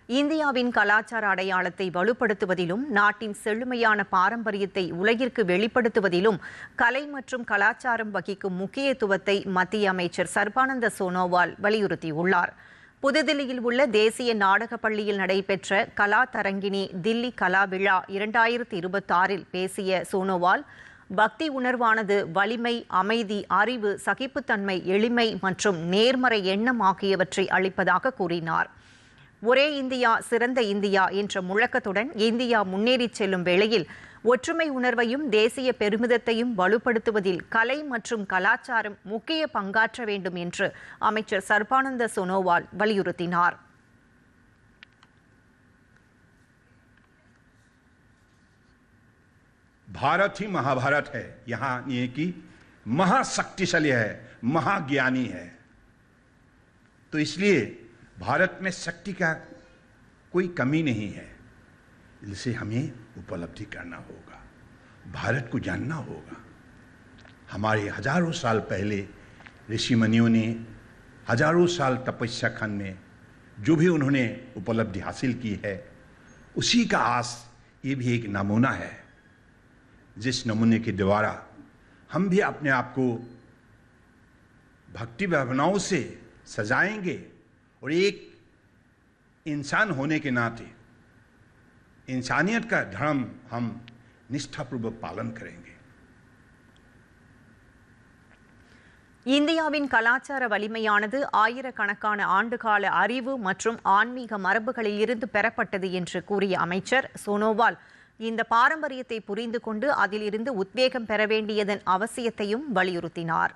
இந்தியாவின் கலாச்சார அடையாளத்தை வலுப்படுத்துவதிலும் நாட்டின் செழுமையான பாரம்பரியத்தை உலகிற்கு வெளிப்படுத்துவதிலும் கலை மற்றும் கலாச்சாரம் வகிக்கும் முக்கியத்துவத்தை மத்திய அமைச்சர் சர்பானந்த சோனோவால் வலியுறுத்தியுள்ளார். புதுதில்லியில் உள்ள தேசிய நாடகப் பள்ளியில் நடைபெற்ற கலா தரங்கிணி தில்லி கலா விழா 2026 பேசிய சோனோவால், பக்தி உணர்வானது வலிமை, அமைதி, அறிவு, சகிப்புத்தன்மை, எளிமை மற்றும் நேர்மறை எண்ணம் ஆகியவற்றை அளிப்பதாக கூறினார். ஒரே இந்தியா சிறந்த இந்தியா என்ற முழக்கத்துடன் இந்தியா முன்னேறிச் செல்லும் வேளையில் ஒற்றுமை உணர்வையும் தேசிய பெருமிதத்தையும் வலுப்படுத்துவதில் கலை மற்றும் கலாச்சாரம் முக்கிய பங்காற்ற வேண்டும் என்று அமைச்சர் சர்பானந்த சோனோவால் வலியுறுத்தினார். भारत ही महाभारत है। यहाँ ये कि महाशक्तिशाली है, महाज्ञानी है। तो इसलिए भारत में शक्ति का कोई कमी नहीं है। इसे हमें उपलब्धि करना होगा, भारत को जानना होगा। हमारे हजारों साल पहले ऋषि मुनियों ने हजारों साल तपस्या खंड में जो भी उन्होंने उपलब्धि हासिल की है, उसी का आस ये भी एक नमूना है, जिस नमूने के द्वारा हम भी अपने आप को भक्ति भावनाओं से सजाएंगे और एक इंसान होने के नाते इंसानियत का धर्म हम निष्ठापूर्वक पालन करेंगे. இந்தியாவின் கலாச்சார வலிமையானது ஆயிரக்கணக்கான ஆண்டுகால அறிவு மற்றும் ஆன்மீக மரபுகளில் இருந்து பெறப்பட்டது என்று கூறிய அமைச்சர் சோனோவால், இந்த பாரம்பரியத்தை புரிந்து கொண்டு அதிலிருந்து உத்வேகம் பெற வேண்டியதன் அவசியத்தையும் வலியுறுத்தினார்.